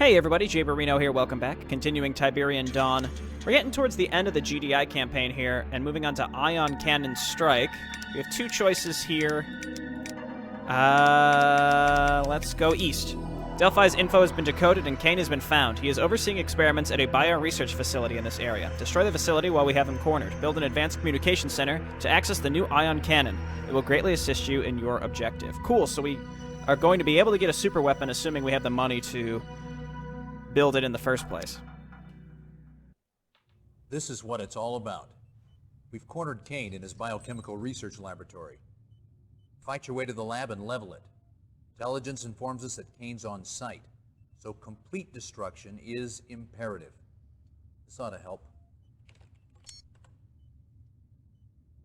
Hey everybody, Jay Barino here, welcome back. Continuing Tiberian Dawn. We're getting towards the end of the GDI campaign here, and moving on to Ion Cannon Strike. We have two choices here. Let's go east. Delphi's info has been decoded and Kane has been found. He is overseeing experiments at a bio-research facility in this area. Destroy the facility while we have him cornered. Build an advanced communication center to access the new Ion Cannon. It will greatly assist you in your objective. Cool, so we are going to be able to get a super weapon, assuming we have the money to build it in the first place. This is what it's all about. We've cornered Kane in his biochemical research laboratory. Fight your way to the lab and level it. Intelligence informs us that Kane's on site, so complete destruction is imperative. This ought to help.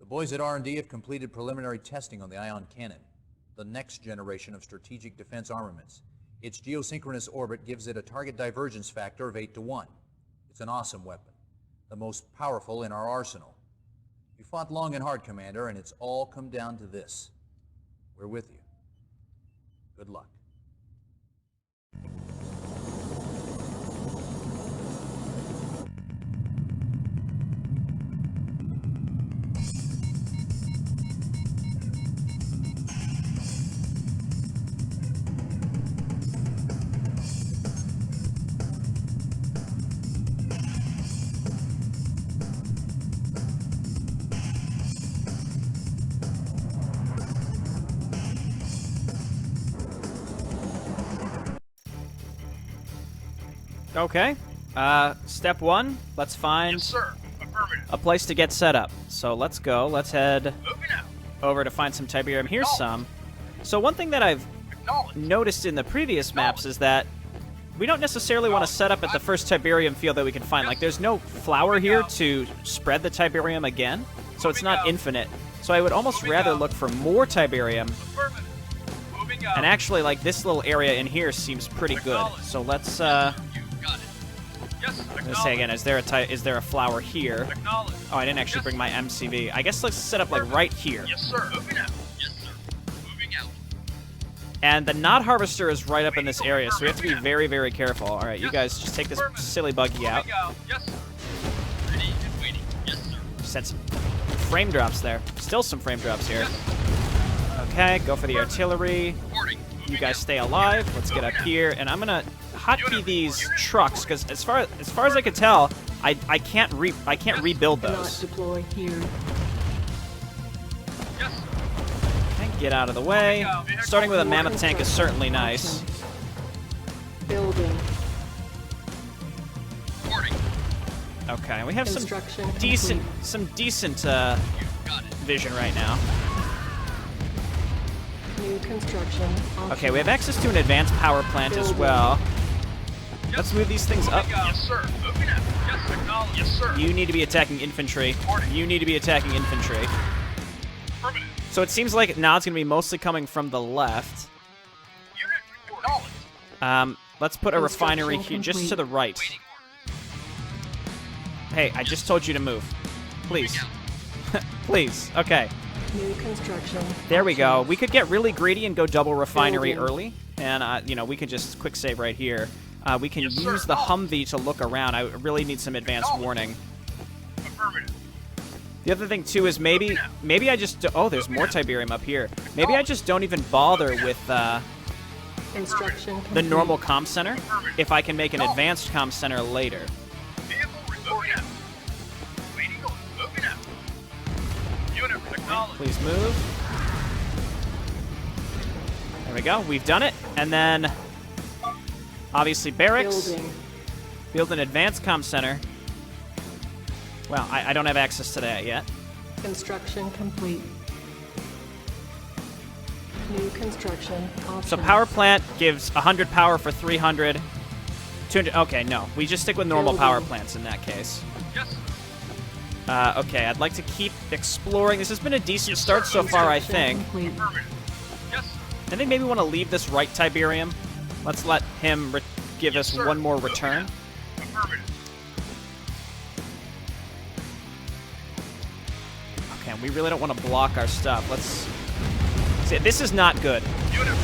The boys at R&D have completed preliminary testing on the Ion Cannon, the next generation of strategic defense armaments. Its geosynchronous orbit gives it a target divergence factor of 8 to 1. It's an awesome weapon, the most powerful in our arsenal. You fought long and hard, Commander, and it's all come down to this. We're with you. Good luck. Okay. Step one, let's find Yes, sir. Affirmative. a place to get set up. So let's go. Let's head Moving out. over to find some Tiberium. Here's some. So one thing that I've Acknowledge. noticed in the previous maps is that we don't necessarily want to set up at the first Tiberium field that we can find. Like, there's no flower here to spread the Tiberium again, so it's not infinite. So I would almost rather look for more Tiberium. Affirmative. Moving out. And actually, like, this little area in here seems pretty good. So let's, You got it. Yes, I'm gonna say again, is there a flower here? Acknowledge. Oh, I didn't actually bring my MCV. I guess let's set up, like, right here. Yes, sir. Moving out. Yes, sir. Moving out. And the Nod Harvester is right up in this area, so we have to be very, very careful. All right, you guys just take this silly buggy out. Moving out. Yes, sir. Ready and waiting. Yes, sir. Set some frame drops there. Still some frame drops here. Yes. Okay, go for the artillery. Reporting. You guys stay alive. Let's get up here, and I'm gonna hotkey these trucks because as far as I could tell, I can't rebuild those. Deploy here. Yes. Okay, get out of the way. Starting with a mammoth tank is certainly nice. Building. Reporting. Okay, we have Construction decent complete. You got it. vision right now. New construction. Okay, we have access to an advanced power plant as well. Let's move these things up. Moving out. Yes, sir. Moving out. Yes, acknowledge. Yes, sir. You need to be attacking infantry. You need to be attacking infantry. Affirmative. So it seems like Nod's going to be mostly coming from the left. Unit acknowledged. Let's put a refinery here, just complete. to the right. Waiting Hey, I just told you to move. Please. Moving Please. Okay. New construction. There we go. options. We could get really greedy and go double refinery Building. early. And, you know, we could just quick save right here. We can Yes, sir. use the Humvee to look around. I really need some advanced warning. Affirmative. The other thing, too, is maybe I just... Oh, there's more Tiberium up here. Maybe I just don't even bother with Construction the complete. normal comm center if I can make an advanced comm center later. Vehicle moving out. Waiting on. Moving out. Unit acknowledged. Please move. There we go. We've done it. And then, obviously, barracks. Building. Build an advanced comm center. Well, I don't have access to that yet. Construction complete. New construction options. So power plant gives 100 power for 300. 200. Okay, no. We just stick with normal power Building. plants in that case. Yes. Okay, I'd like to keep exploring. This has been a decent start so far, I Construction think. complete. Affirmative. Yes. I think maybe we want to leave this right Tiberium. Let's let him give us sir. one more Moving return. out. Affirmative. Okay, we really don't want to block our stuff. Let's see. This is not good.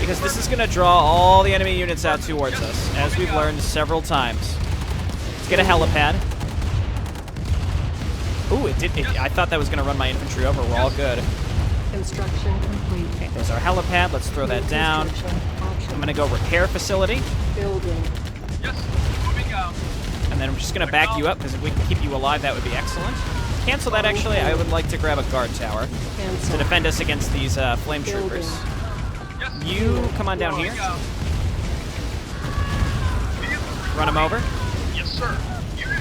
because this is going to draw all the enemy units out towards us, as we've learned several times. Let's get a helipad. Ooh, it did. I thought that was going to run my infantry over. We're all good. Construction complete. Okay, there's our helipad. Let's throw that down. I'm going to go repair facility. Building. Yes, moving out. And then I'm just going to back you up, because if we can keep you alive, that would be excellent. Cancel that, actually. I would like to grab a guard tower to Cancel. defend us against these flame troopers. Yes, You come on down here. moving out. Run them over. Yes, sir. Unit.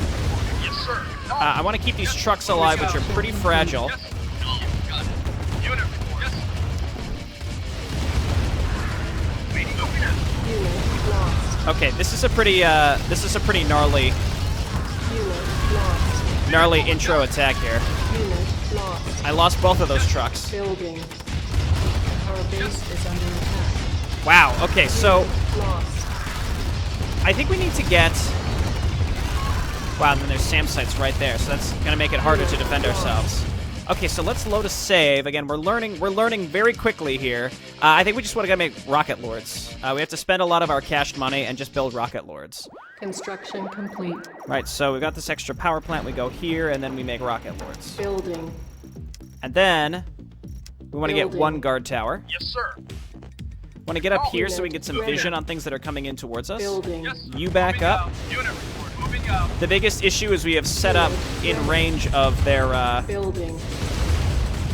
Yes, sir. I want to keep these trucks alive, which are pretty fragile. Yes. Got it. Unit report. Yes. Waiting. Moving out. Unit lost. Okay, this is a pretty gnarly Unit lost. intro attack here. Unit lost. I lost both of those trucks. Building. Our base is under attack. Wow. Okay, so Lost. I think we need to get. Wow, and then there's SAM sites right there, so that's gonna make it harder to defend ourselves. Okay, so let's load a save. Again, we're learning very quickly here. I think we just want to make rocket lords. We have to spend a lot of our cashed money and just build rocket lords. Construction complete. Right, so we've got this extra power plant. We go here, and then we make rocket lords. Building. And then we want to get Building. one guard tower. Yes, sir. Want to get up here so we Unit can get some ready. vision on things that are coming in towards us. Building. Yes. You back Moving up. out. Unit report. Moving out. The biggest issue is we have set up in range of their Building.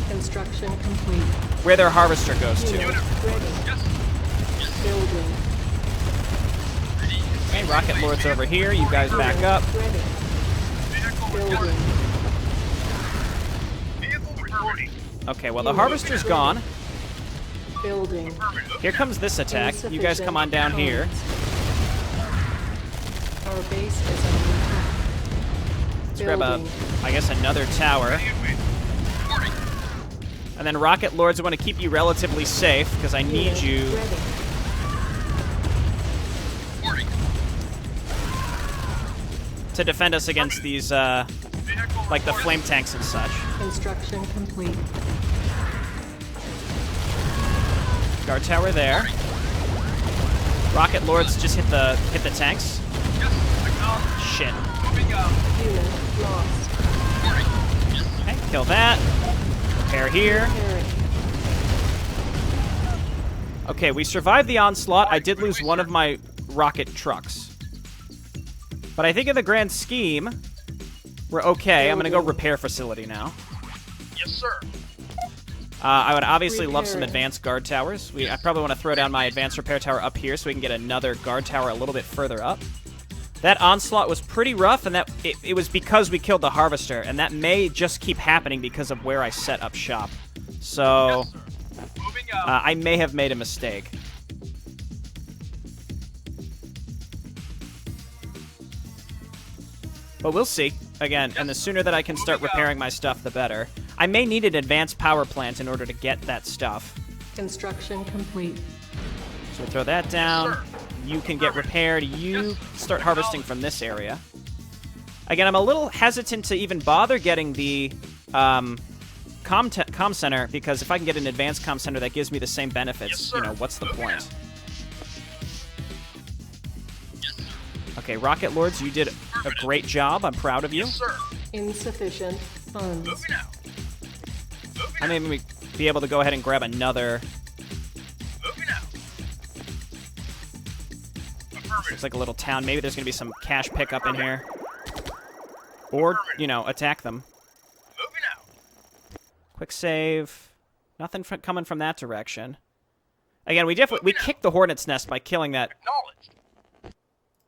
Construction complete. where their harvester goes to. Unit ready. Yes. Building. Okay, rocket lords over here. You guys back up. Ready. Vehicle. Building. Vehicle reporting. Okay, well the harvester's gone. Building. Here comes this attack. You guys come on down here. Our base is under attack. Let's grab a, Building. I guess, another tower. Reporting. And then rocket lords, I want to keep you relatively safe because I need Unit you. Ready. Reporting. To defend us against these, Vehicle like the reporting. flame tanks and such. Construction complete. Guard tower there. Rocket lords just hit the tanks. Yes. Acknowledged. Shit. Moving out. Unit lost. Reporting. Okay, kill that. Repair here. Repairing. Okay, we survived the onslaught. I did lose one of my rocket trucks. But I think in the grand scheme, we're okay. I'm gonna go repair facility now. Yes, sir. I would obviously love some Repairing. advanced guard towers. I probably want to throw down my advanced repair tower up here so we can get another guard tower a little bit further up. That onslaught was pretty rough, and that it was because we killed the harvester, and that may just keep happening because of where I set up shop. So Yes, sir. Moving out. I may have made a mistake. But we'll see. Again, and the sooner that I can start repairing my stuff, the better. I may need an advanced power plant in order to get that stuff. Construction complete. So we'll throw that down. Sir. You can get repaired. You start harvesting from this area. Again, I'm a little hesitant to even bother getting the comm center, because if I can get an advanced comm center that gives me the same benefits, Yes, sir. you know, what's the Moving point? out. Yes, sir. Okay, Rocket Lords, you did a great job. I'm proud of you. Yes, sir. Insufficient funds. Moving out. Moving I out. may be able to go ahead and grab another. Moving out. Affirmative. Looks like a little town. Maybe there's going to be some cash pickup in here. Or, you know, attack them. Moving out. Quick save. Nothing coming from that direction. Again, we kicked the hornet's nest by killing that Acknowledged.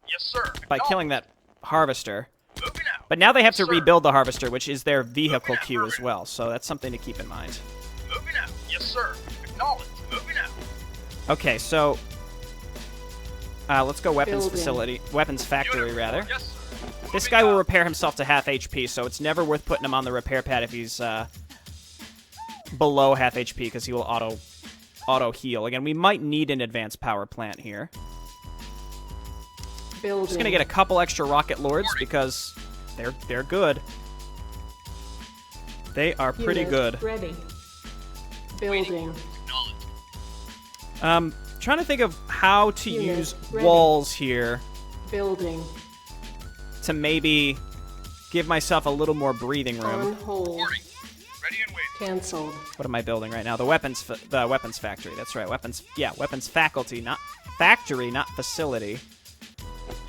Yes, sir. killing that harvester. Moving out. But now they have to Sir. rebuild the harvester, which is their vehicle queue as well. So that's something to keep in mind. Moving out. Yes, sir. Acknowledged. Moving out. Okay, so let's go weapons Building. facility, weapons factory Unit rather. report. Yes, sir. This Moving guy will out. repair himself to half HP, so it's never worth putting him on the repair pad if he's below half HP, because he will auto heal. Again, we might need an advanced power plant here. Building. Just gonna get a couple extra rocket lords because they're good. They are pretty Unit good. Ready. Building. Acknowledged. trying to think of how to Unit use ready. walls here Building. to maybe give myself a little more breathing room. On hold. Reporting. Ready and waiting. Cancelled. What am I building right now? The weapons factory. That's right. Weapons faculty, not factory, not facility.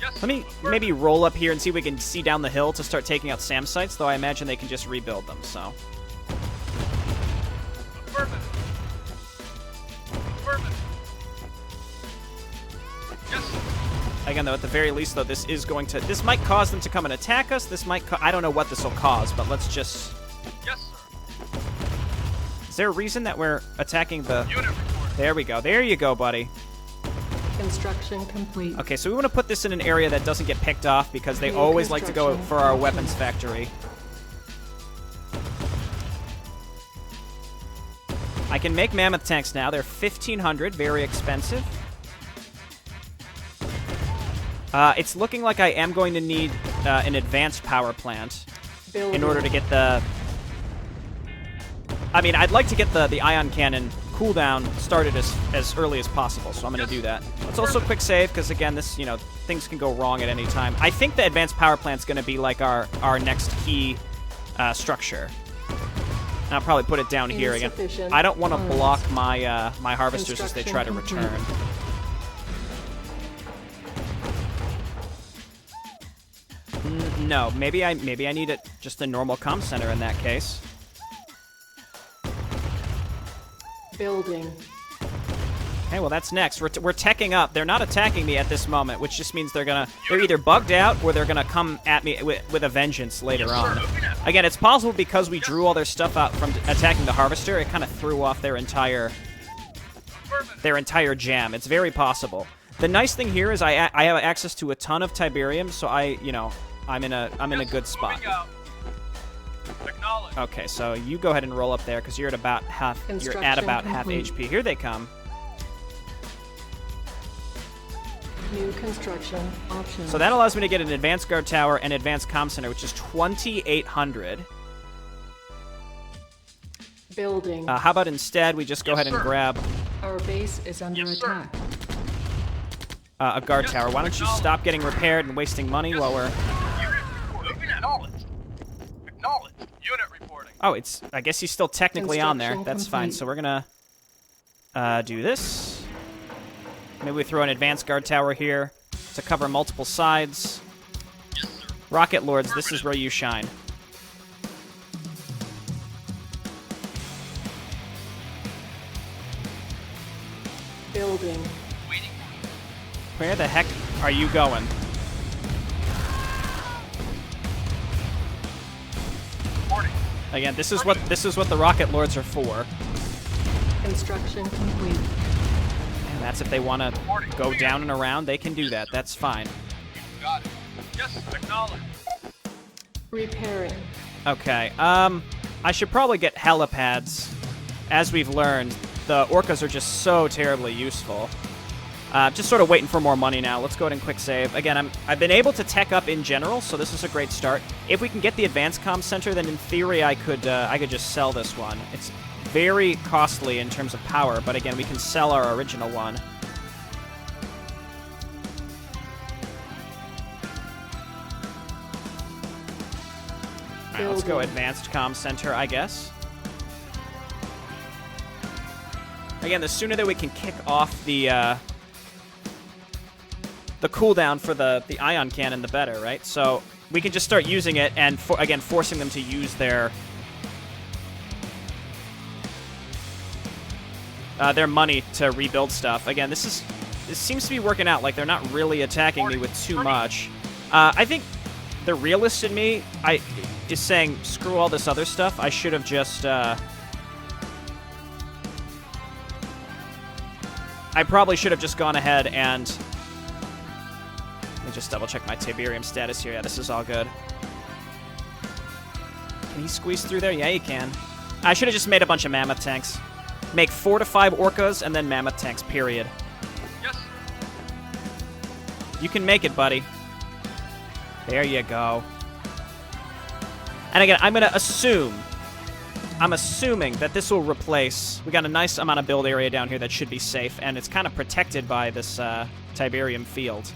Yes, Let me maybe roll up here and see if we can see down the hill to start taking out SAM sites, though I imagine they can just rebuild them, so. Affirmative. Affirmative. Yes, sir. Again, though, at the very least, though, this might cause them to come and attack us. This might, I don't know what this will cause, but let's just. Yes, sir. Is there a reason that we're attacking the? Unit report. There we go. There you go, buddy. Construction complete. Okay, so we want to put this in an area that doesn't get picked off because they New always like to go construction for our options. weapons factory. I can make mammoth tanks now. They're 1,500, very expensive. It's looking like I am going to need an advanced power plant Building. in order to get the... I mean, I'd like to get the ion cannon cooldown started as early as possible, so I'm going to do that. Let's also quick save, because again, this, things can go wrong at any time. I think the advanced power plant's going to be like our next key structure. And I'll probably put it down here again. Insufficient I don't want to funds. block my my harvesters as they try to Construction return. complete. No, maybe I need just a normal comm center in that case. Building. Okay, well that's next. We're teching up. They're not attacking me at this moment, which just means they're either bugged out or they're gonna come at me with a vengeance later on. Again, it's possible because we drew all their stuff out from attacking the harvester. It kind of threw off their entire jam. It's very possible. The nice thing here is I have access to a ton of Tiberium, so I'm in a good spot. Acknowledge. Okay, so you go ahead and roll up there because you're at about half. You're at Construction about half complete. HP. Here they come. New construction options. So that allows me to get an advanced guard tower and advanced comm center, which is 2,800. Building. How about instead we just go ahead and sir. grab Our base is under Yes, sir. attack. a guard Yes, tower? Why don't you acknowledge. stop getting repaired and wasting money while we're... Unit report. Acknowledge. Acknowledge. Unit reporting. Oh, I guess he's still technically on there. Construction That's fine. complete. So we're gonna do this. Maybe we throw an advanced guard tower here to cover multiple sides. Yes, sir. Rocket Lords, this is where you shine. Building. Waiting. Where the heck are you going? Reporting. Again, this is what the Rocket Lords are for. Construction complete. And that's if they want to go down and around, they can do that. That's fine. Got it. Yes, acknowledge. Repairing. Okay, I should probably get helipads. As we've learned, the orcas are just so terribly useful. Just sort of waiting for more money now. Let's go ahead and quick save. Again, I've been able to tech up in general, so this is a great start. If we can get the advanced comm center, then in theory I could just sell this one. It's very costly in terms of power, but again, we can sell our original one. All right, let's go Building. advanced comm center, I guess. Again, the sooner that we can kick off the cooldown for the ion cannon, the better, right? So we can just start using it and, again, forcing them to use their money to rebuild stuff. Again, this seems to be working out. Like, they're not really attacking me with too much. I think the realist in me is saying, screw all this other stuff. I should have just... I probably should have just gone ahead and... Let me just double-check my Tiberium status here. Yeah, this is all good. Can he squeeze through there? Yeah, he can. I should have just made a bunch of mammoth tanks. Make 4 to 5 orcas and then mammoth tanks, period. Yes. You can make it, buddy. There you go. And again, I'm going to assume I'm assuming that this will replace... We got a nice amount of build area down here that should be safe, and it's kind of protected by this Tiberium field.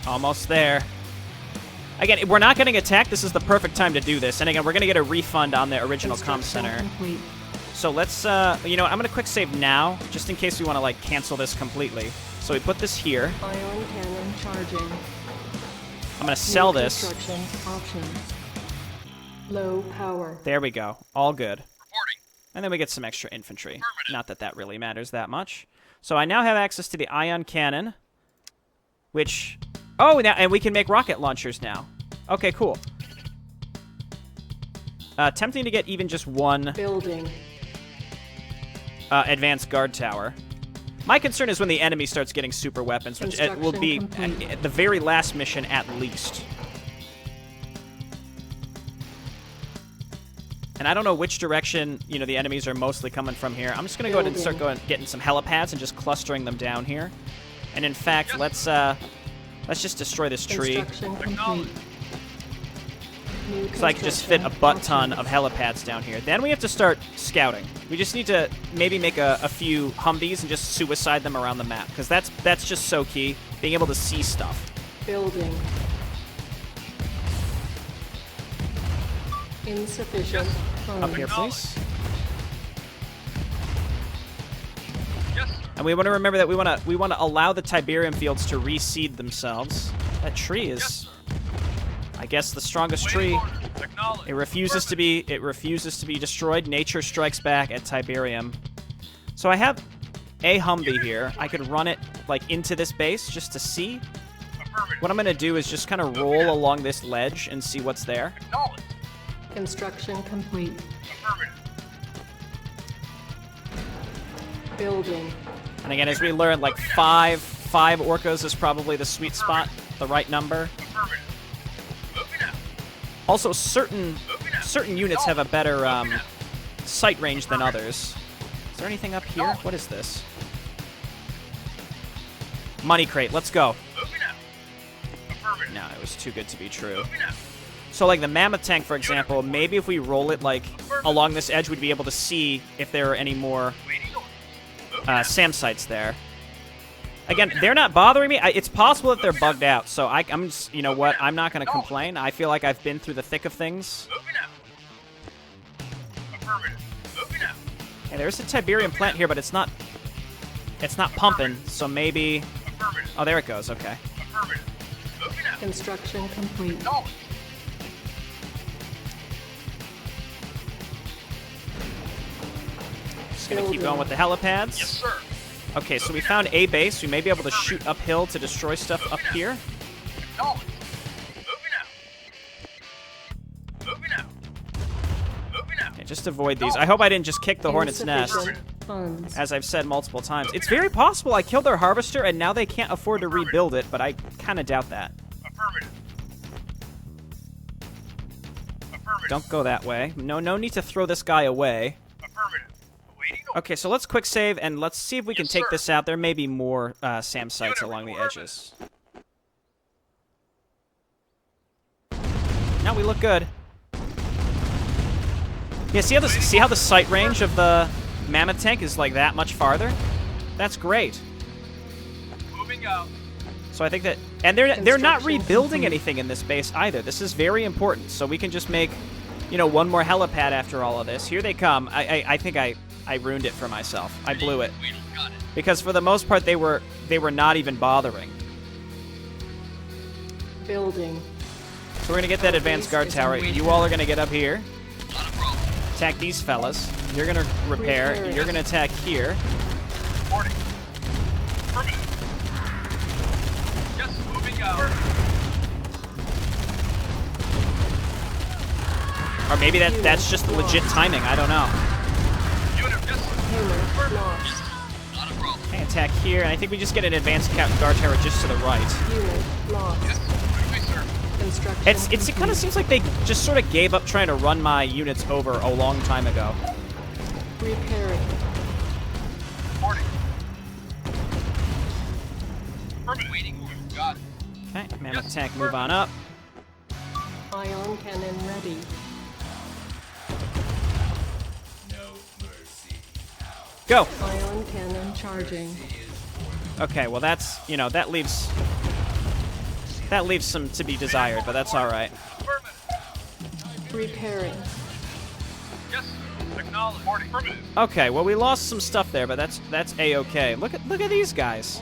Almost there. Again, we're not getting attacked. This is the perfect time to do this. And again, we're going to get a refund on the original comm center. Complete. So let's, you know, I'm going to quick save now, just in case we want to, like, cancel this completely. So we put this here. Ion cannon charging. I'm going to sell this. Construction options. Low power. There we go. All good. Reporting. And then we get some extra infantry. Not that that really matters that much. So I now have access to the ion cannon, which... Oh, now, and we can make rocket launchers now. Okay, cool. Tempting to get even just one Building. advanced guard tower. My concern is when the enemy starts getting super weapons, which it will be at the very last mission at least. And I don't know which direction, you know, the enemies are mostly coming from here. I'm just going to go ahead and start getting some helipads and just clustering them down here. And in fact, let's just destroy this tree. Construction complete. New So I can just fit a butt ton of helipads down here. Then we have to start scouting. We just need to maybe make a few Humvees and just suicide them around the map, because that's just so key, being able to see stuff. Building. Insufficient funds. Up here, please. Yes. And we want to remember that we want to allow the Tiberium fields to reseed themselves. That tree is, I guess, the strongest tree. It refuses to be destroyed. Nature strikes back at Tiberium. So I have a Humvee here. I could run it like into this base just to see. What I'm gonna do is just kind of roll along this ledge and see what's there. Construction complete. Building. And again, as we learn, like five orcas is probably the sweet spot, the right number. Also, certain units have a better sight range than others. Is there anything up here? What is this? Money crate. Let's go. No, it was too good to be true. So, like the mammoth tank, for example, maybe if we roll it like along this edge, we'd be able to see if there are any more SAM sites there. Again, they're not bothering me. It's possible that they're bugged out, so I'm just, you know what? I'm not going to complain. I feel like I've been through the thick of things. Hey, there's a Tiberium plant here, but it's not pumping, so maybe... Oh, there it goes. Okay. Construction complete. Just going to keep going with the helipads. Yes, sir. Okay, so we found a base. We may be able to shoot uphill to destroy stuff up here. Okay, just avoid these. I hope I didn't just kick the hornet's nest. Funds. As I've said multiple times. It's very possible I killed their harvester and now they can't afford to rebuild it, but I kind of doubt that. Don't go that way. No need to throw this guy away. Okay, so let's quick save and let's see if we can take this out. There may be more SAM sites along the edges. No, we look good. Yeah, see how the sight range of the mammoth tank is like that much farther? That's great. Moving out. So I think that, and they're not rebuilding anything in this base either. This is very important. So we can just make, you know, one more helipad after all of this. Here they come. I think I ruined it for myself. I blew it. Because for the most part they were not even bothering. Building. So we're gonna get that advanced guard tower. You all are gonna get up here. Attack these fellas. You're gonna repair. You're gonna attack here. Just moving out. Or maybe that's just the legit timing. I don't know. Unit lost. Okay, attack here, and I think we just get an advanced guard tower just to the right. Unit lost. Construction It kind of seems like they just sort of gave up trying to run my units over a long time ago. repairing. Waiting. Got it. Okay, mammoth tank, move on up. Ion cannon ready. Go. Ion cannon charging. Okay, well that's, you know, that leaves some to be desired, but that's all right. Affirmative. Repairing. Yes, sir. Acknowledged. Affirmative. Okay, well we lost some stuff there, but that's a-okay. Look at these guys.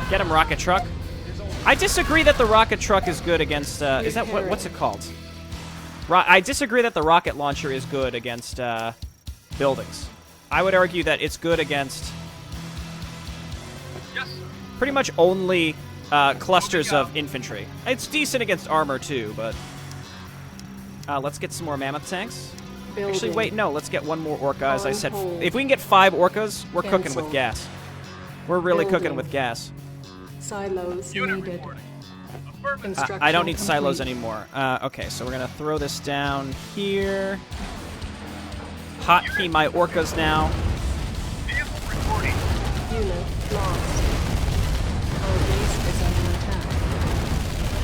Get him, rocket truck. I disagree that the rocket truck is good against. Is that what's it called? I disagree that the rocket launcher is good against buildings. I would argue that it's good against Yes, sir. pretty much only clusters of infantry. It's decent against armor too, but let's get some more mammoth tanks. Building. Actually, wait, no. Let's get one more orca. As I On said, hold. if we can get 5 orcas, we're cooking Cancel. with gas. We're really cooking Building. with gas. Silos Unit needed. reporting. Affirmative. Construction I don't need silos complete. anymore. Okay, so we're gonna throw this down here. Hotkey my orcas now. Vehicle reporting. Unit lost. Our base is under attack.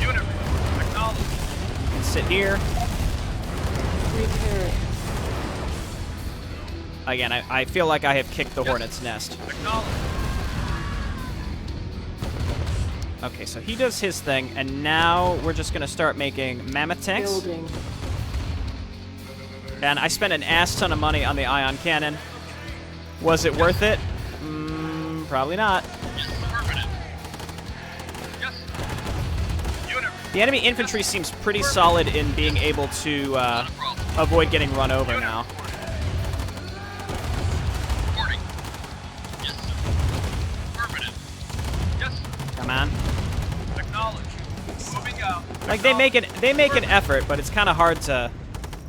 Unit reporting. Acknowledged. And sit here. Repairing. Again, I feel like I have kicked the hornet's nest. Acknowledged. Okay, so he does his thing, and now we're just gonna start making mammoth tanks. Building. And I spent an ass ton of money on the ion cannon. Was it worth it? Probably not. Yes, affirmative. Yes, sir. Unit The enemy infantry seems pretty solid in being able to avoid getting run over now. reporting. Yes, sir. Affirmative. Yes, sir. Come on. Acknowledged. Moving out. Like they make an effort, but it's kind of hard to.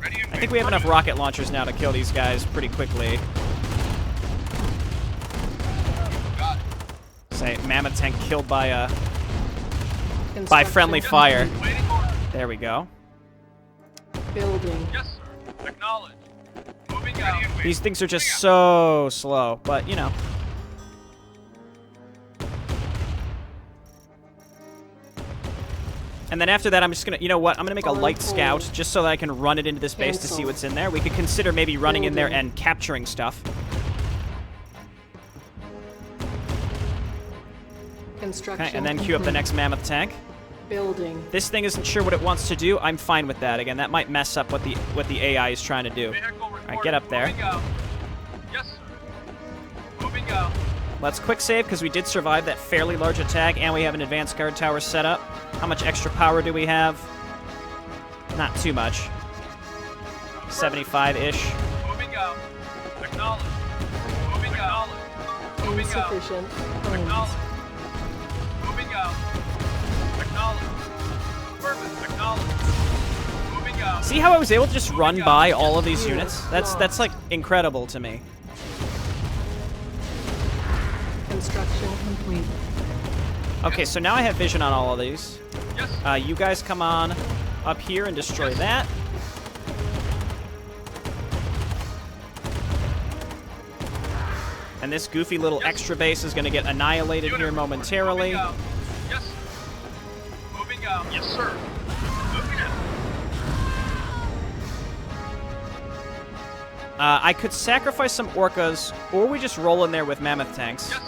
Ready and I think we have enough rocket launchers now to kill these guys pretty quickly. Got it. Say mammoth tank killed by Construction friendly fire. Waiting order. There we go. Building. Yes, sir. Acknowledged. Moving out. These things are just so slow, but you know. And then after that, I'm just gonna, you know what? I'm gonna make a light scout just so that I can run it into this base to see Cancel. what's in there. We could consider maybe running in there Building. and capturing stuff. Construction. Okay, and then queue up the complete. next mammoth tank. Building. This thing isn't sure what it wants to do. I'm fine with that. Again, that might mess up what the AI is trying to do. Vehicle All right, reporting. get up there. Moving out. Yes, sir. Moving out. Let's quick save because we did survive that fairly large attack, and we have an advanced guard tower set up. How much extra power do we have? Not too much. 75-ish. Moving out. Acknowledged. Moving out. Moving out. Insufficient funds. Acknowledged. Moving out. Acknowledged. Affirmative. Acknowledged. Moving out. See how I was able to just run by all of these units? That's like incredible to me. Construction complete. Okay, so now I have vision on all of these. Yes. You guys come on up here and destroy that. And this goofy little extra base is going to get annihilated Unit here reporting. momentarily. Moving out. Yes, sir. Moving out. Yes, sir. Moving out. I could sacrifice some orcas, or we just roll in there with mammoth tanks. Yes.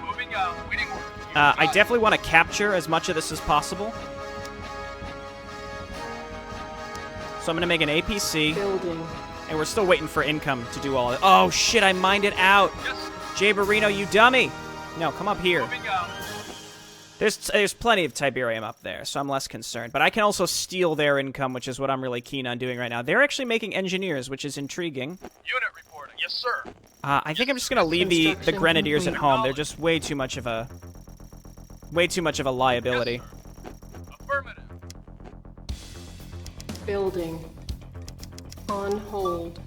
Moving out. Waiting order. I definitely want to capture as much of this as possible. So I'm going to make an APC, Building. and we're still waiting for income to do all of it. Oh, shit, I mined it out. Yes. Jay Barino, you dummy. No, come up here. Moving out. There's plenty of Tiberium up there, so I'm less concerned. But I can also steal their income, which is what I'm really keen on doing right now. They're actually making engineers, which is intriguing. Unit reporting. Yes, sir. I think I'm just going to leave the Construction grenadiers at complete. home. They're just way too much of a liability. Affirmative. Building. On hold.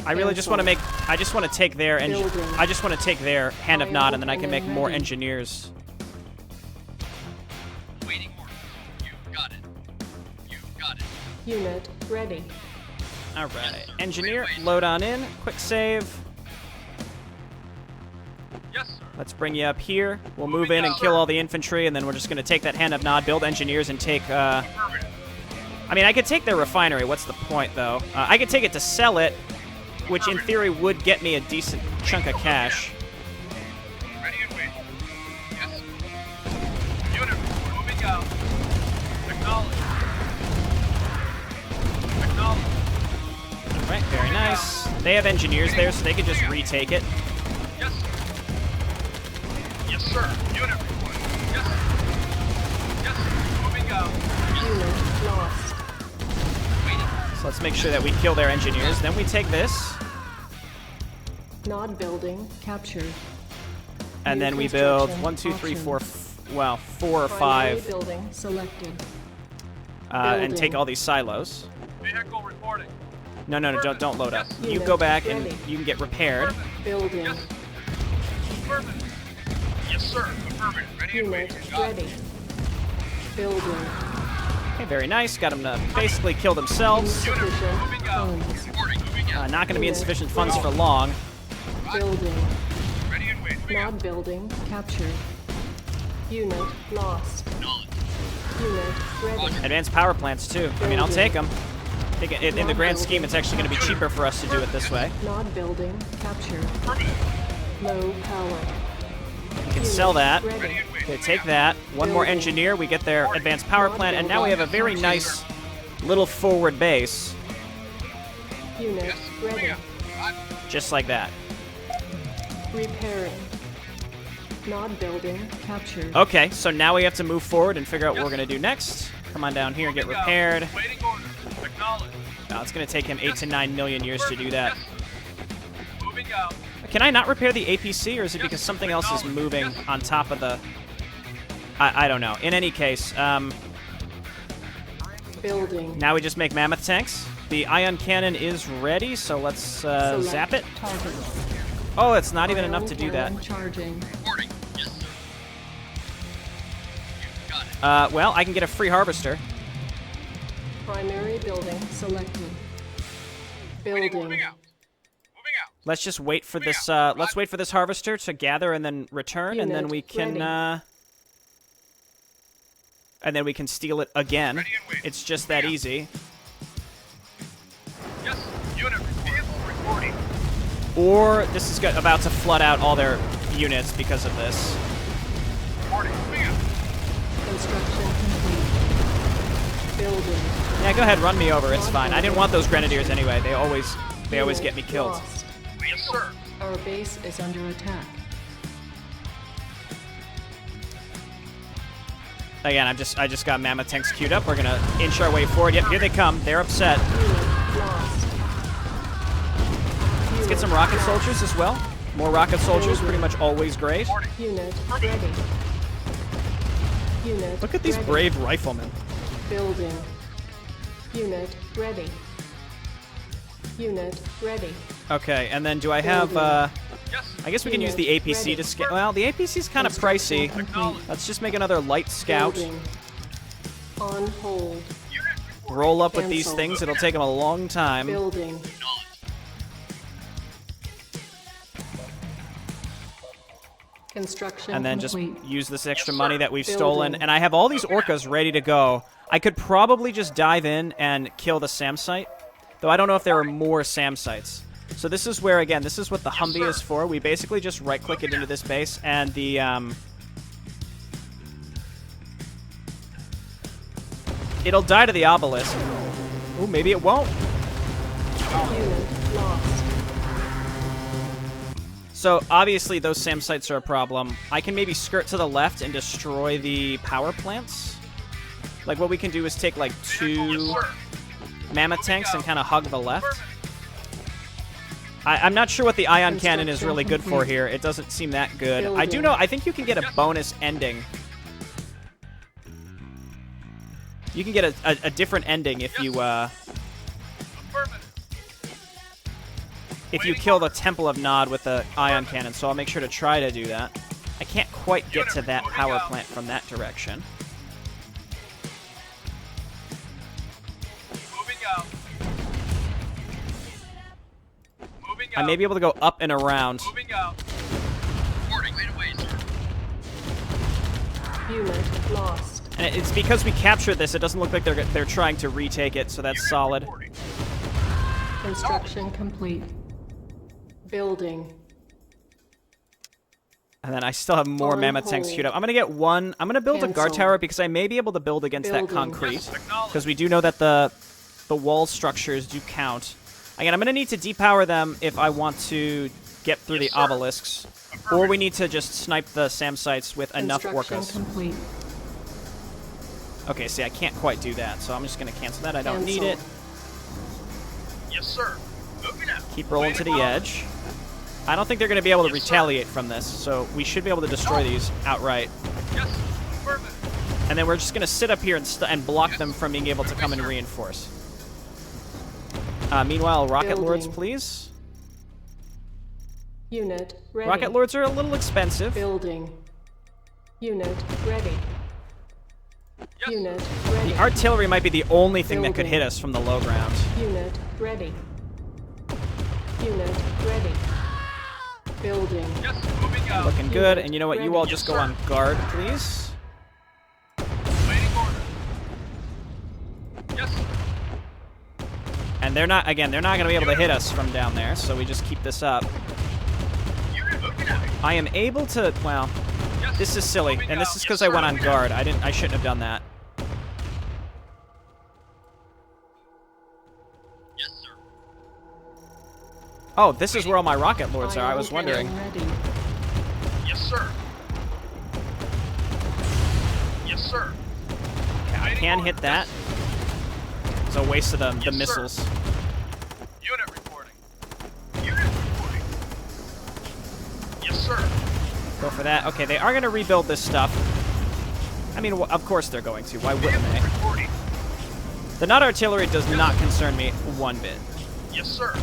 I really just want to make. I just want to take their Building. I just want to take their hand of I Nod, and then I hope can they're make more ready. engineers. Waiting order. You got it. You got it. Unit ready. All right, engineer, load on in. Quick save. Yes, sir. Let's bring you up here. We'll move in and kill all the infantry, and then we're just going to take that hand of Nod, build engineers, and take... I mean, I could take their refinery. What's the point, though? I could take it to sell it, which in theory would get me a decent chunk of cash. Ready and wait. Yes. Unit moving out. Acknowledge. Acknowledge. All right, very nice. They have engineers there, so they could just retake it. Yes. Yes, sir. Unit report. Yes. Yes. Moving out. Unit lost. Waiting. So let's make sure that we kill their engineers. Then we take this, Nod building captured. and New then we build construction 1, 2, 3, 4, options. well, 4 or Primary 5, building selected. and take building. all these silos. Vehicle reporting. No, don't load up. You Unit go back and ready. you can get repaired. Building. Yes. Affirmative. Yes, sir. Affirmative. Ready and Unit waiting. Got it. ready. Building. Okay, very nice. Got them to basically kill themselves. Insufficient Moving out. funds. Reporting. Moving out. Not going to be insufficient funds for long. Building. Ready and waiting. Moving out. Nod building captured. Unit lost. Nod. Unit ready. Advanced power plants, too. I mean, I'll take them. I think in the grand scheme, it's actually going to be cheaper for us to do it this way. Nod building captured. Affirmative. Low power. We can sell that. Ready Ready. and waiting. Okay, take that. One more engineer. We get their advanced power plant, and now we have a very nice little forward base, Unit Yes. Moving ready. out. Got it. just like that. Repairing. Nod building captured. Okay, so now we have to move forward and figure out what we're going to do next. Come on down here and get Moving out. repaired. Waiting order. Acknowledge. It's going to take him 8 to 9 million years to do that. Yes. Moving out. Can I not repair the APC, or is it because something else is moving on top of the... I don't know. In any case, Building. now we just make mammoth tanks. The ion cannon is ready, so let's Select zap it. Target. Oh, it's not even enough Ion to do that. cannon Charging. Reporting. Yes, sir. You got it. Well, I can get a free harvester. Primary building selected. Waiting. Building. Moving out. Moving out. Let's just wait for this. Let's wait for this harvester to gather and then return, and then Unit we can. ready. And then we can steal it again. Ready and waiting. It's just that easy. Yes. Unit vehicle reporting. Or this is about to flood out all their units because of this. Reporting. Moving out. Construction complete. Building. Yeah, go ahead, run me over. It's fine. I didn't want those grenadiers anyway. They always Unit get me killed. lost. Yes, sir. Our base is under attack. Again, I just got mammoth tanks queued up. We're gonna inch our way forward. Yep, here they come. They're upset. Unit lost. Let's get some rocket soldiers as well. More rocket soldiers, pretty much always great. Unit ready. Unit Look at these ready. brave riflemen. Building. Unit ready. Unit ready. Okay, and then do I have? Yes. I guess we can use the Unit APC ready. to scale. Well, the APC's kind of Construction pricey. complete. Let's just make another light scout. Building. On hold. Unit reporting. Roll up with these Cancel. things. It'll take them a long time. Building. Nod. Construction And then just complete. use this extra Yes, money sir. that we've Building. stolen. And I have all these orcas ready to go. I could probably just dive in and kill the SAM site, though I don't know if there are more SAM sites. So this is where, again, this is what the Humvee sir. is for. We basically just right-click it into this base, and the it'll die to the obelisk. Oh, maybe it won't. Unit lost. So obviously those SAM sites are a problem. I can maybe skirt to the left and destroy the power plants. Like what we can do is take like Vehicle, yes, 2 sir. mammoth tanks and kind of hug the left. I'm not sure what the ion cannon is really good for here. It doesn't seem that good. I do know, I think you can get a bonus ending. You can get a different ending if you Affirmative. kill the Temple of Nod with the ion cannon, so I'll make sure to try to do that. I can't quite get to that power plant from that direction. Moving out. Moving I out. may be able to go up and around. Moving out. Reporting. Wait a ways. Unit lost. And it's because we captured this, it doesn't look like they're trying to retake it, so that's Unit solid. reporting. Construction complete. Building. And then I still have more On mammoth tanks hold. queued up. I'm gonna get one. I'm gonna build a guard Cancel. tower because I may be able to build against that Building. concrete. Yes, acknowledged. Because we do know that the wall structures do count. Again, I'm gonna need to depower them if I want to get through Yes, the sir. obelisks. Or we need to just snipe the SAM sites with enough Construction orcas. complete. Okay, see, I can't quite do that, so I'm just gonna cancel that. I don't need it. Cancel. Yes, sir. Moving out. Keep rolling to the Waiting edge. I don't think they're gonna be able to Yes, sir. retaliate from this, so we should be able to destroy these outright. Yes, affirmative. And then we're just gonna sit up here and block Yes. them from being able to come and Sir. reinforce. Meanwhile, rocket lords, Building. please. Unit ready. Rocket lords are a little expensive. Building. Unit ready. Yes, Unit ready. The artillery might be the only thing that could Building. hit us from the low ground. Unit ready. Unit ready. Building. Yes, moving out. Looking good. And you know what? You all Ready. just Yes, go sir. on guard, please. Waiting order. Yes, sir. And they're not, again, they're not going to be able to hit us from down there, so we just keep this up. Unit moving out. I am able to, well, Yes, this is silly, moving and this out. is Yes, because I sir, went on moving out. guard. I shouldn't have done that. Yes, sir. Oh, this is where all my rocket lords are. I was Ion wondering. cannon ready. Yes, sir. Yes, sir. I can hit that. It's a waste of the Yes, sir. missiles. Unit reporting. Unit reporting. Yes, sir. Go for that. Okay, they are going to rebuild this stuff. I mean, of course they're going to. Why wouldn't Vehicle they? reporting. The Nod artillery does not concern me one bit. Yes, sir.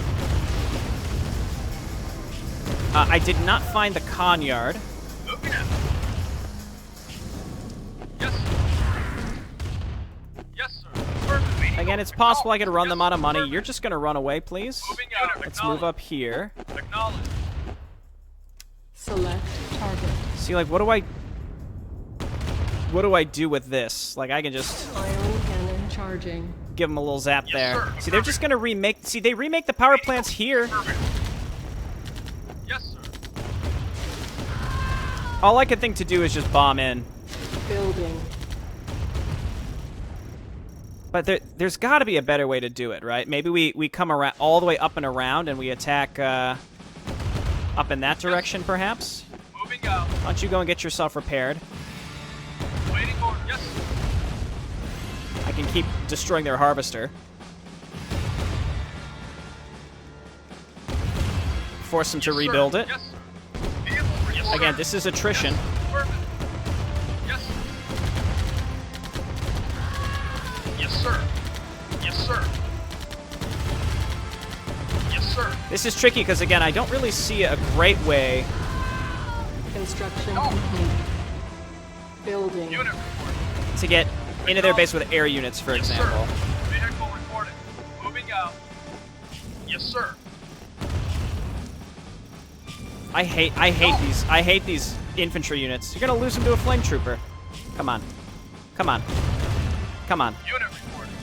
I did not find the con yard. Moving out. Yes, sir. Yes, sir. Affirmative. Waiting Again, order. it's possible I could run Yes, them out of money. affirmative. You're just going to run away, please. Moving out. Let's move up here. Acknowledge. Select target. See, like, what do I do with this? Like, I can just Ion cannon charging. give them a little zap Yes, there. sir. See, they're just going to remake... See, they remake the power plants here. Affirmative. Yes, sir. All I could think to do is just bomb in. Building. But there's got to be a better way to do it, right? Maybe we come around all the way up and around and we attack up in that direction, perhaps? Moving out. Why don't you go and get yourself repaired? Waiting order. Yes, sir. I can keep destroying their harvester. Force them to Yes, sir. rebuild it. Yes, sir. Vehicle reporting. Again, this is attrition. Yes, affirmative. Yes, sir. Yes, sir. Yes, sir. Yes, sir. This is tricky because, again, I don't really see a great way. Construction complete. Building. Unit reporting. To get into their base with air units, for Yes, example. sir. Vehicle reporting. Moving out. Yes, sir. I hate these infantry units. You're gonna lose them to a flame trooper. Come on. Come on. Come on. Unit reporting.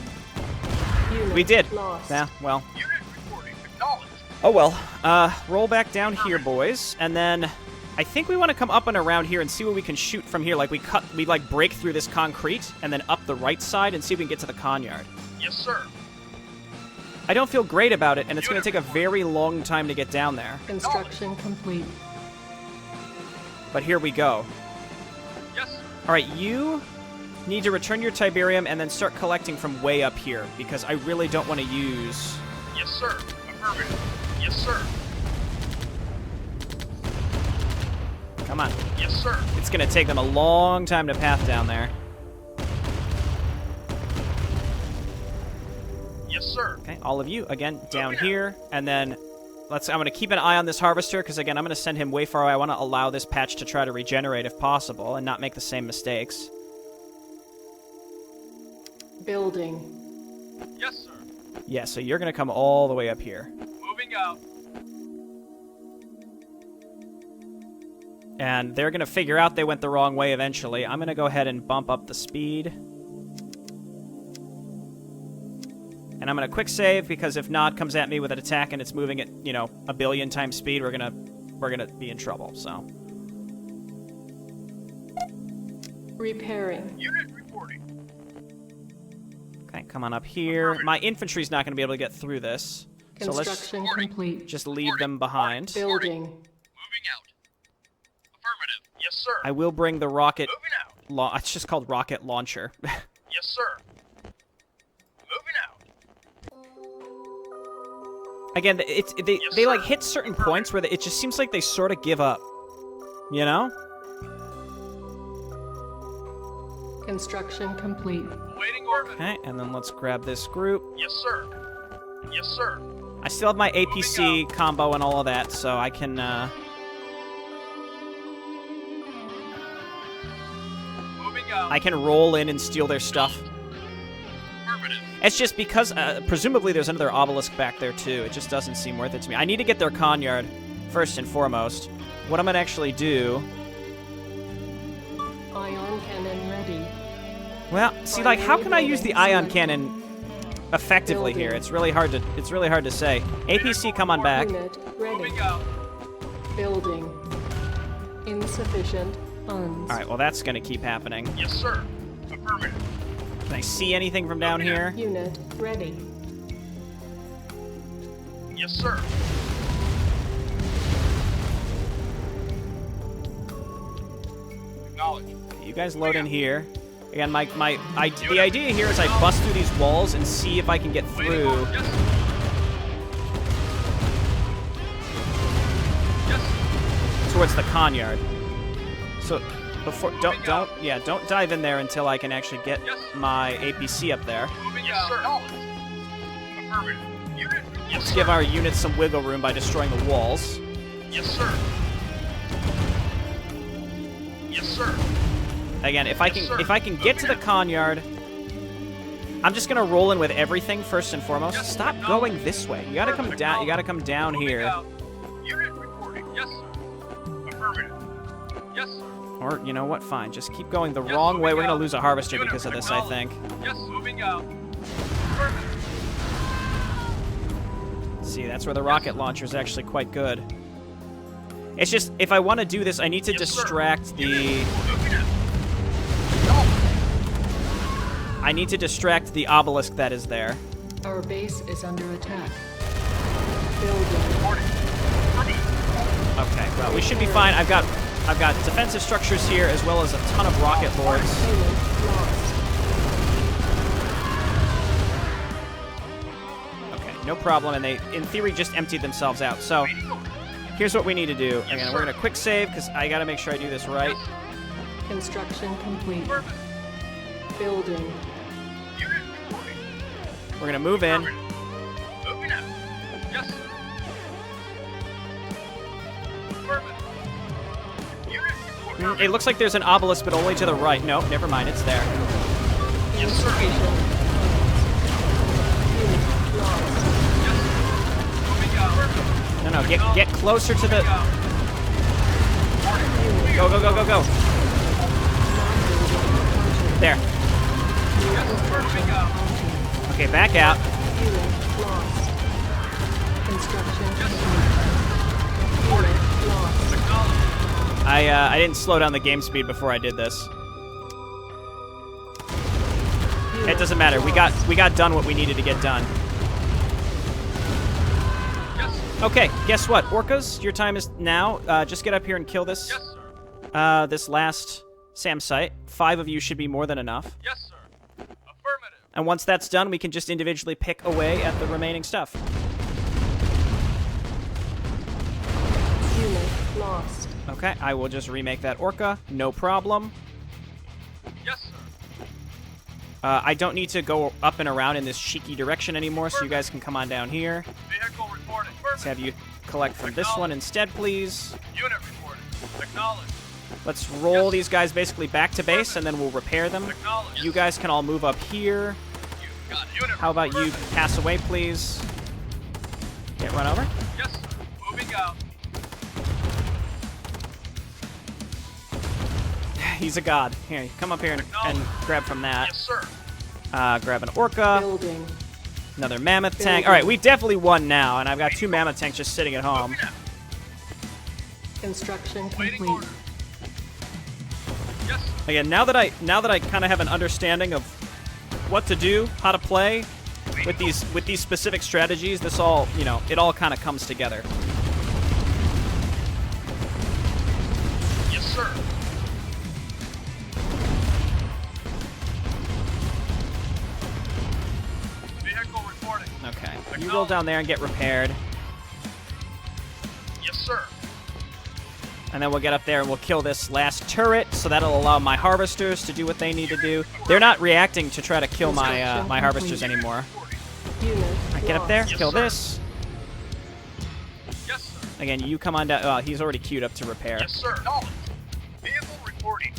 Unit We did. Lost. Yeah, well. Unit reporting. Acknowledged. Oh well. Roll back down here, boys, and then I think we want to come up and around here and see what we can shoot from here. Like we like break through this concrete and then up the right side and see if we can get to the con yard. Yes, sir. I don't feel great about it, and it's going to take a very long time to get down there. Construction complete. But here we go. Yes, sir. All right, you need to return your Tiberium and then start collecting from way up here because I really don't want to use. Yes, sir. Affirmative. Yes, sir. Come on. Yes, sir. It's going to take them a long time to path down there. Yes, sir. Okay, all of you, again, down here, and then I'm going to keep an eye on this harvester, because, again, I'm going to send him way far away. I want to allow this patch to try to regenerate if possible, and not make the same mistakes. Building. Yes, sir. Yeah, so you're going to come all the way up here. Moving out. And they're going to figure out they went the wrong way eventually. I'm going to go ahead and bump up the speed. And I'm going to quick save, because if Nod comes at me with an attack and it's moving at, you know, 1 billion times speed, we're gonna be in trouble, so. Repairing. Unit reporting. Okay, come on up here. My infantry's not going to be able to get through this. So let's Construction complete. just leave them behind. Building. Moving out. Affirmative. Yes, sir. I will bring the rocket... Moving out. It's just called rocket launcher. Yes, sir. Moving out. Again, they like hit certain points where it just seems like they sort of give up. You know? Construction complete. Awaiting orbit. Okay, and then let's grab this group. Yes, sir. Yes, sir. I still have my APC combo and all of that, so I can, Moving out. I can roll in and steal their stuff. Affirmative. It's just because, presumably there's another obelisk back there, too. It just doesn't seem worth it to me. I need to get their Conyard, first and foremost. What I'm going to actually do... Ion cannon ready. Well, see, like, how can I use the ion cannon effectively here? It's really hard to say. APC, come on back. Unit ready. Moving out. Building. Insufficient funds. All right, well, that's going to keep happening. Yes, sir. Affirmative. Can I see anything from down here? Unit ready. Yes, sir. Acknowledge. You guys load in here. Again, the idea here is I bust through these walls and see if I can get through. Yes. Yes. Towards the Conyard. So before don't dive in there until I can actually get my APC up there. Yes, sir. Affirmative. Unit. Yes, Let's sir. give our units some wiggle room by destroying the walls. Yes, sir. Yes, sir. Again, if I can get to the Conyard, I'm just gonna roll in with everything first and foremost. Stop going this way. You gotta come down. You gotta come down here. Unit reporting. Yes, sir. Affirmative. Yes, sir. Or you know what? Fine. Just keep going the wrong way. We're gonna lose a harvester because of this, I think. Yes, moving out. Affirmative. See, that's where the rocket launcher is actually quite good. It's just if I want to do this, I need to distract the. I need to distract the obelisk that is there. Our base is under attack. Building. Okay, well we should be fine. I've got defensive structures here as well as a ton of rocket lords. Unit lost. Okay, no problem, and they in theory just emptied themselves out. So here's what we need to do. Again, we're gonna quick save because I gotta make sure I do this right. Construction complete. Building. Unit reporting. We're gonna move in. Moving out. Yes, sir. Affirmative. Unit reporting. It looks like there's an obelisk, but only to the right. No, never mind, it's there. Yes, sir. Unit lost. Moving out. No, get closer to the. Go, go, go, go, go. There. Moving out. Okay, back out. Unit lost. Construction complete. Unit lost. Acknowledge. I didn't slow down the game speed before I did this. It doesn't matter. We got done what we needed to get done. Yes, sir. Okay, guess what? Orcas, your time is now. Just get up here and kill this. Yes, sir. This last SAM site. 5 of you should be more than enough. Yes, sir. Affirmative. And once that's done, we can just individually pick away at the remaining stuff. Unit lost. Okay, I will just remake that Orca. No problem. Yes, sir. I don't need to go up and around in this cheeky direction anymore, so you guys can come on down here. Vehicle reporting. Let's have you collect from this one instead, please. Unit reporting. Acknowledge. Let's roll these guys basically back to base, and then we'll repair them. Acknowledge. You guys can all move up here. You got it. Unit How about you reporting. pass away, please? Get run over. Yes, sir. Moving out. He's a god. Here, come up here and grab from that. Yes, sir. Grab an orca. Building. Another mammoth tank. All right, we've definitely won now, and I've got 2 mammoth tanks just sitting at home. Moving out. Construction Waiting complete. order. Yes, sir. Again, now that I kind of have an understanding of what to do, how to play with these specific strategies, this all, you know, it all kind of comes together. Yes, sir. Vehicle reporting. Okay, you roll down there and get repaired, Yes, sir. and then we'll get up there and we'll kill this last turret, so that'll allow my harvesters to do what they need to do. They're not reacting to try to kill my my harvesters anymore. Unit Get up there, Yes, kill sir. this. Yes, sir. Again, you come on down. Oh, he's already queued up to repair. Yes, sir. Knowledge. Vehicle reporting.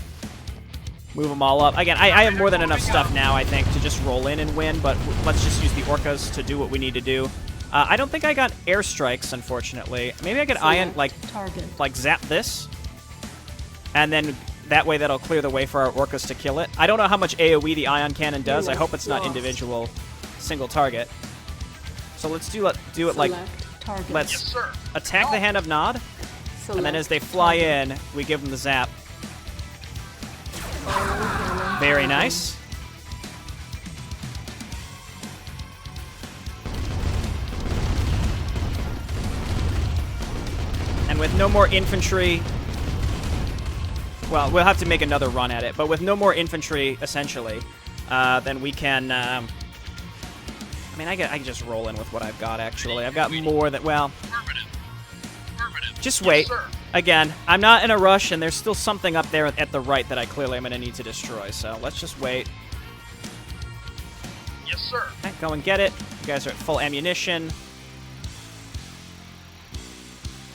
Move them all up. Again, I have more than enough stuff now, I think, to just roll in and win, but let's just use the orcas to do what we need to do. I don't think I got airstrikes, unfortunately. Maybe I could ion, target. like zap this, and then that way that'll clear the way for our orcas to kill it. I don't know how much AoE the ion cannon does. I hope it's not individual single target. So let's do it like, Select target. let's Yes, sir. attack the Hand of Nod, and then as they fly in, we give them the zap. Very nice. And with no more infantry, well, we'll have to make another run at it, but with no more infantry, essentially, then we can, I mean, I can just roll in with what I've got, actually. I've got more than, well, Affirmative. Affirmative. just Yes, wait. sir. Again, I'm not in a rush, and there's still something up there at the right that I clearly am going to need to destroy, so let's just wait. Yes, sir. Okay, go and get it. You guys are at full ammunition.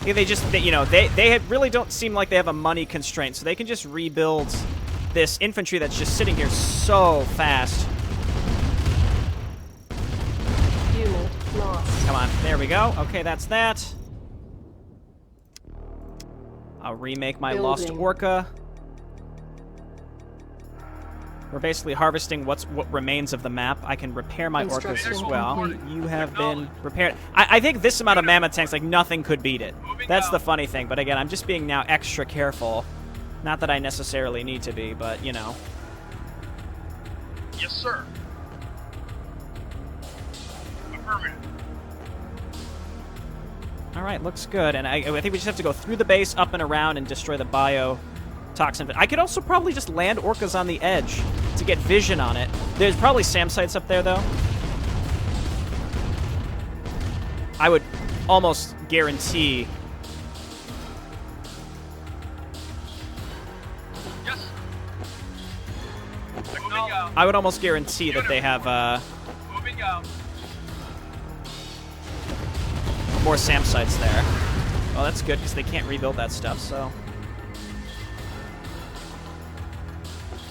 Yeah, they really don't seem like they have a money constraint, so they can just rebuild this infantry that's just sitting here so fast. Unit lost. Come on, there we go. Okay, that's that. I'll remake my lost Building. orca. We're basically harvesting what remains of the map. I can repair my orcas as Construction well. complete. You have been repaired. I think this amount of mammoth tanks, like, nothing could beat it. Moving That's out. the funny thing. But again, I'm just being now extra careful. Not that I necessarily need to be, but, you know. Yes, sir. Affirmative. All right, looks good. And I think we just have to go through the base, up and around, and destroy the biotoxin. I could also probably just land orcas on the edge to get vision on it. There's probably SAM sites up there, though. I would almost guarantee... Yes. Moving out. I would almost guarantee that they have Moving out. more SAM sites there. Well, that's good, because they can't rebuild that stuff, so...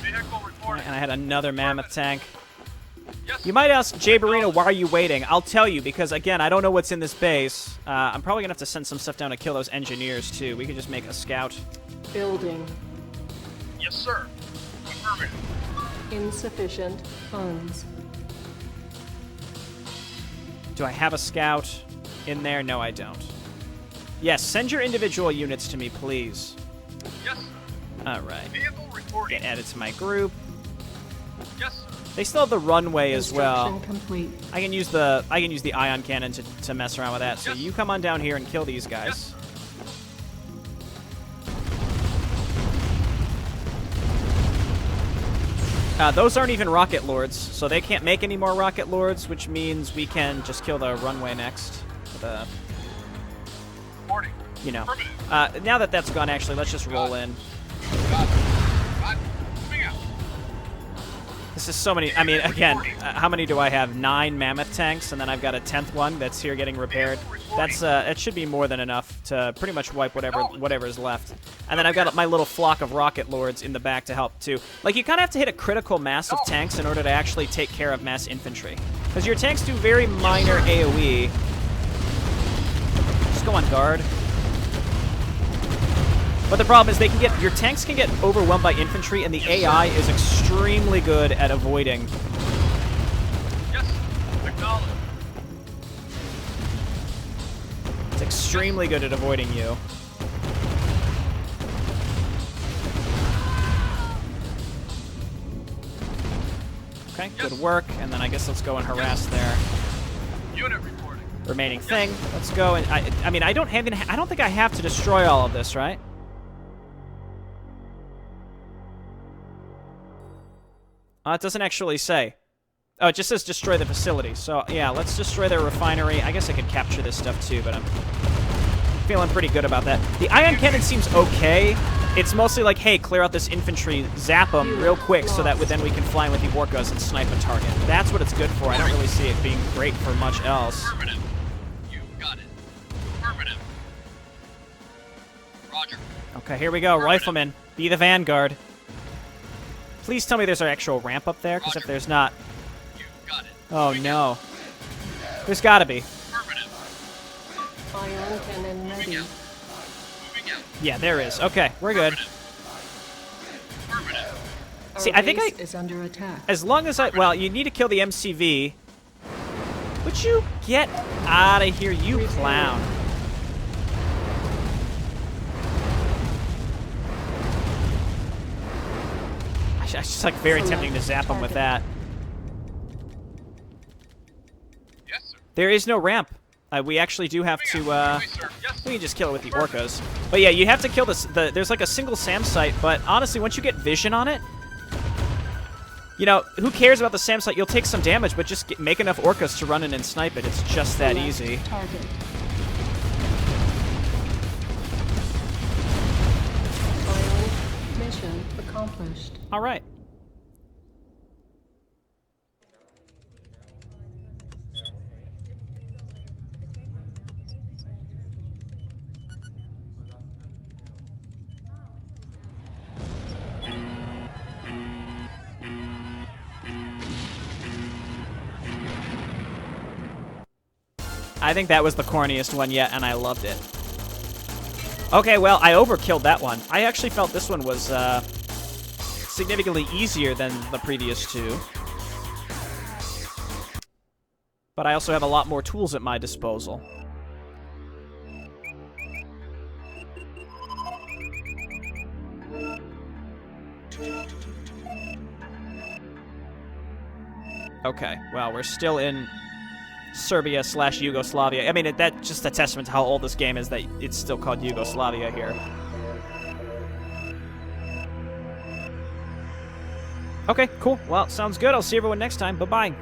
Vehicle reporting. And I had another mammoth tank. Yes. You might ask, Jay Barino, why are you waiting? I'll tell you, because, again, I don't know what's in this base. I'm probably going to have to send some stuff down to kill those engineers, too. We could just make a scout. Building. Yes, sir. Affirmative. Insufficient funds. Do I have a scout in there? No, I don't. Yes, send your individual units to me, please. Yes, sir. All right. Vehicle reporting. Get added to my group. Yes, sir. They still have the runway as well. Construction complete. I can use the ion cannon to mess around with that. So Yes. you come on down here and kill these guys. Yes, sir. Those aren't even rocket lords, so they can't make any more rocket lords, which means we can just kill the runway next. The, Reporting. you know. Affirmative. Now that that's gone, actually, let's just roll in. Got it. Got it. Moving out. This is so many. I mean, again, how many do I have? 9 mammoth tanks, and then I've got a 10th one that's here getting repaired. That's it should be more than enough to pretty much wipe whatever is left. And then I've got my little flock of rocket lords in the back to help too. Like, you kind of have to hit a critical mass of tanks in order to actually take care of mass infantry, because your tanks do very minor AOE. Just go on guard. But the problem is your tanks can get overwhelmed by infantry, and the AI is extremely good at avoiding. Yes, acknowledged. It's extremely good at avoiding you. Okay, good work. And then I guess let's go and harass their Unit reporting. remaining thing. Let's go and I mean I don't think I have to destroy all of this, right? It doesn't actually say. Oh, it just says destroy the facility. So yeah, let's destroy their refinery. I guess I could capture this stuff too, but I'm feeling pretty good about that. The ion cannon seems okay. It's mostly like, hey, clear out this infantry, zap them real quick so that then we can fly in with the orcas and snipe a target. That's what it's good for. I don't really see it being great for much else. Affirmative. You got it. Affirmative. Roger. Okay, here we go. Rifleman, be the vanguard. Please tell me there's an actual ramp up there, because if there's not... You got it. Oh, no. There's gotta be. Affirmative. Ion cannon ready. Moving out. Yeah, there is. Okay, we're good. Affirmative. See, I think Our base is under attack. As long as well, you need to kill the MCV. Would you get out of here, you clown? It's just like very tempting to zap him with that. Yes, sir. There is no ramp. We actually do have to, Yes, sir. Yes, we can just kill it with the orcas. But yeah, you have to kill this, there's like a single SAM site, but honestly, once you get vision on it, you know, who cares about the SAM site? You'll take some damage, but just make enough orcas to run in and snipe it. It's just that easy. Target. Ion mission accomplished. All right. I think that was the corniest one yet, and I loved it. Okay, well, I overkilled that one. I actually felt this one was significantly easier than the previous two. But I also have a lot more tools at my disposal. Okay, well, we're still in Serbia/Yugoslavia. I mean, that's just a testament to how old this game is that it's still called Yugoslavia here. Okay, cool. Well, sounds good. I'll see everyone next time. Bye-bye.